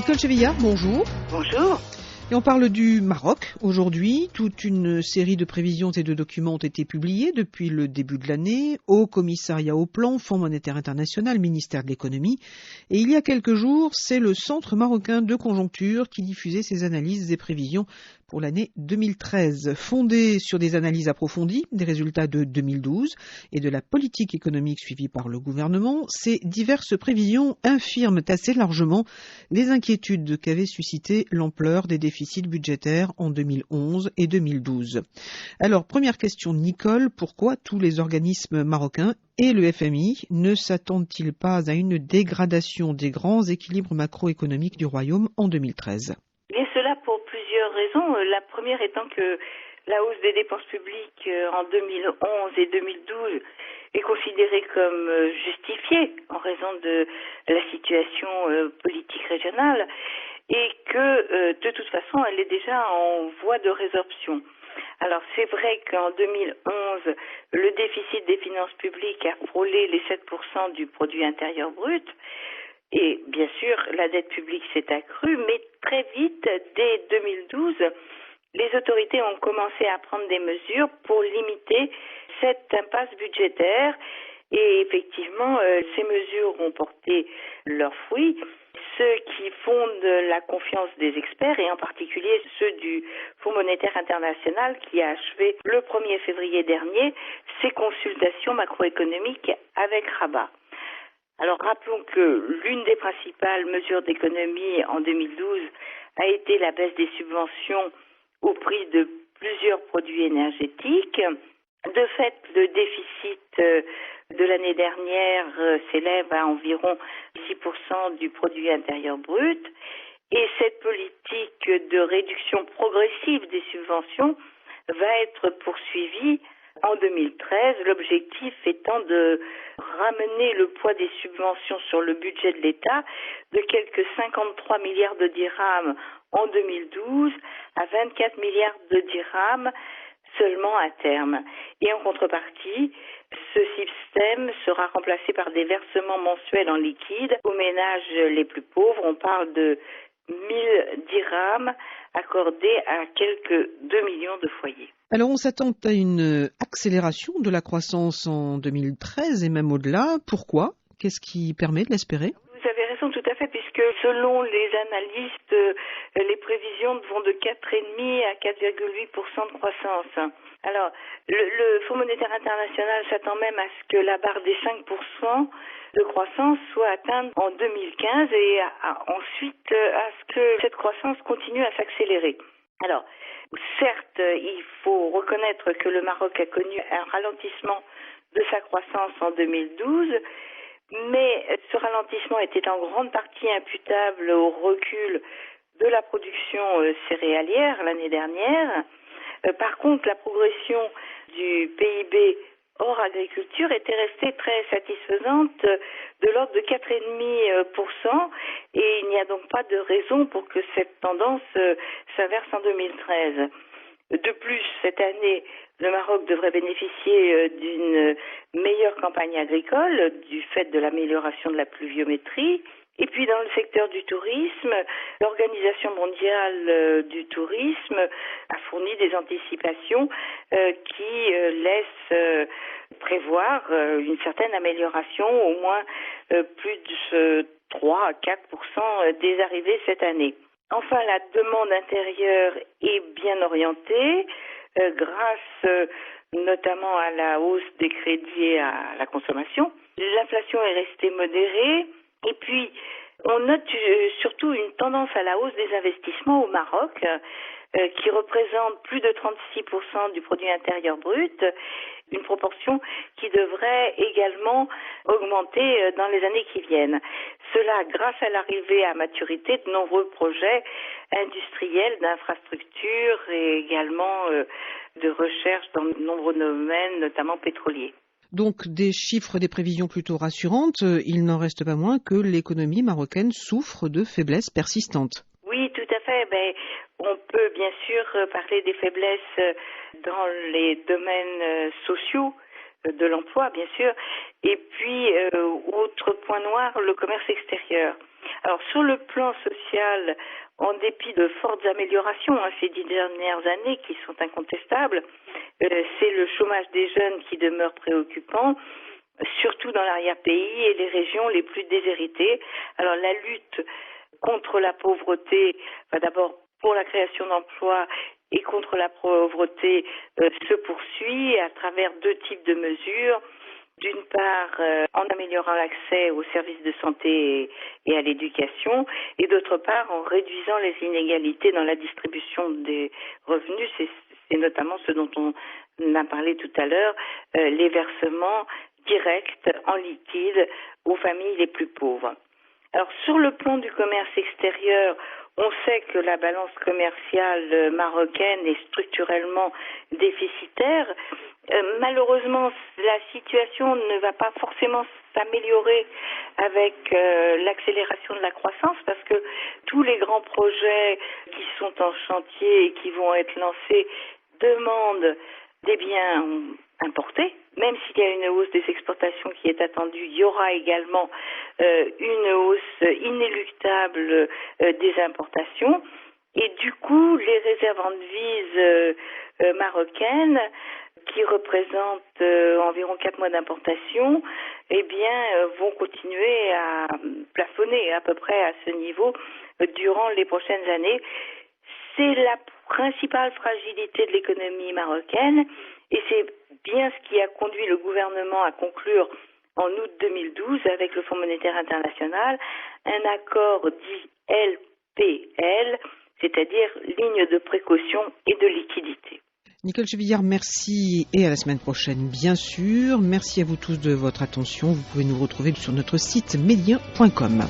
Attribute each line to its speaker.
Speaker 1: Nicole Chevillard, bonjour.
Speaker 2: Bonjour.
Speaker 1: Et on parle du Maroc aujourd'hui. Toute une série de prévisions et de documents ont été publiés depuis le début de l'année. Haut Commissariat au Plan, Fonds monétaire international, ministère de l'économie. Et il y a quelques jours, c'est le Centre marocain de conjoncture qui diffusait ses analyses et prévisions pour l'année 2013, fondées sur des analyses approfondies des résultats de 2012 et de la politique économique suivie par le gouvernement. Ces diverses prévisions infirment assez largement les inquiétudes qu'avait suscité l'ampleur des déficits budgétaires en 2011 et 2012. Alors, première question, Nicole, pourquoi tous les organismes marocains et le FMI ne s'attendent-ils pas à une dégradation des grands équilibres macroéconomiques du royaume en 2013 ?
Speaker 2: Bien cela pour plusieurs raisons. La première étant que la hausse des dépenses publiques en 2011 et 2012 est considérée comme justifiée en raison de la situation politique régionale et que de toute façon elle est déjà en voie de résorption. Alors c'est vrai qu'en 2011, le déficit des finances publiques a frôlé les 7% du produit intérieur brut. Et bien sûr, la dette publique s'est accrue, mais très vite, dès 2012, les autorités ont commencé à prendre des mesures pour limiter cette impasse budgétaire. Et effectivement, ces mesures ont porté leurs fruits. Ceux qui fondent la confiance des experts, et en particulier ceux du Fonds monétaire international qui a achevé le 1er février dernier ses consultations macroéconomiques avec Rabat. Alors rappelons que l'une des principales mesures d'économie en 2012 a été la baisse des subventions au prix de plusieurs produits énergétiques. De fait, le déficit de l'année dernière s'élève à environ 6% du produit intérieur brut. Et cette politique de réduction progressive des subventions va être poursuivie en 2013, l'objectif étant de ramener le poids des subventions sur le budget de l'État de quelques 53 milliards de dirhams en 2012 à 24 milliards de dirhams seulement à terme. Et en contrepartie, ce système sera remplacé par des versements mensuels en liquide aux ménages les plus pauvres. On parle de 1000 dirhams accordés à quelques 2 millions de foyers.
Speaker 1: Alors, on s'attend à une accélération de la croissance en 2013 et même au-delà. Pourquoi ? Qu'est-ce qui permet de l'espérer ?
Speaker 2: Vous avez raison tout à fait, puisque selon les analystes, les prévisions vont de 4,5 à 4,8% de croissance. Alors, le Fonds monétaire international s'attend même à ce que la barre des 5% de croissance soit atteinte en 2015 et ensuite à ce que cette croissance continue à s'accélérer. Alors, certes, il faut reconnaître que le Maroc a connu un ralentissement de sa croissance en 2012, mais ce ralentissement était en grande partie imputable au recul de la production céréalière l'année dernière. Par contre, la progression du PIB hors agriculture était restée très satisfaisante, de l'ordre de 4,5%, et il n'y a donc pas de raison pour que cette tendance s'inverse en 2013. De plus, cette année, le Maroc devrait bénéficier d'une meilleure campagne agricole du fait de l'amélioration de la pluviométrie. Et puis dans le secteur du tourisme, l'Organisation mondiale du tourisme a fourni des anticipations qui laissent prévoir une certaine amélioration, au moins plus de 3 à 4% des arrivées cette année. Enfin, la demande intérieure est bien orientée grâce notamment à la hausse des crédits et à la consommation. L'inflation est restée modérée. Et puis, on note surtout une tendance à la hausse des investissements au Maroc, qui représente plus de 36% du produit intérieur brut, une proportion qui devrait également augmenter dans les années qui viennent. Cela grâce à l'arrivée à maturité de nombreux projets industriels, d'infrastructures et également de recherche dans de nombreux domaines, notamment pétroliers.
Speaker 1: Donc des chiffres, des prévisions plutôt rassurantes, il n'en reste pas moins que l'économie marocaine souffre de faiblesses persistantes.
Speaker 2: Oui, tout à fait. On peut bien sûr parler des faiblesses dans les domaines sociaux, de l'emploi bien sûr, et puis autre point noir, le commerce extérieur. Alors sur le plan social, en dépit de fortes améliorations ces 10 dernières années qui sont incontestables, c'est le chômage des jeunes qui demeure préoccupant, surtout dans l'arrière-pays et les régions les plus déshéritées. Alors la lutte contre la pauvreté, d'abord pour la création d'emplois et contre la pauvreté se poursuit à travers 2 types de mesures. D'une part, en améliorant l'accès aux services de santé et à l'éducation, et d'autre part, en réduisant les inégalités dans la distribution des revenus. C'est notamment ce dont on a parlé tout à l'heure, les versements directs en liquide aux familles les plus pauvres. Alors, sur le plan du commerce extérieur, on sait que la balance commerciale marocaine est structurellement déficitaire. Malheureusement, la situation ne va pas forcément s'améliorer avec l'accélération de la croissance parce que tous les grands projets qui sont en chantier et qui vont être lancés demandent des biens importés. Même s'il y a une hausse des exportations qui est attendue, il y aura également une hausse inéluctable des importations. Et du coup, les réserves en devises marocaines, qui représentent environ 4 mois d'importation, vont continuer à plafonner à peu près à ce niveau durant les prochaines années. C'est la principale fragilité de l'économie marocaine et c'est bien ce qui a conduit le gouvernement à conclure en août 2012 avec le Fonds monétaire international un accord dit LPL, c'est-à-dire ligne de précaution et de liquidité.
Speaker 1: Nicole Chevillard, merci et à la semaine prochaine, bien sûr. Merci à vous tous de votre attention. Vous pouvez nous retrouver sur notre site medien.com.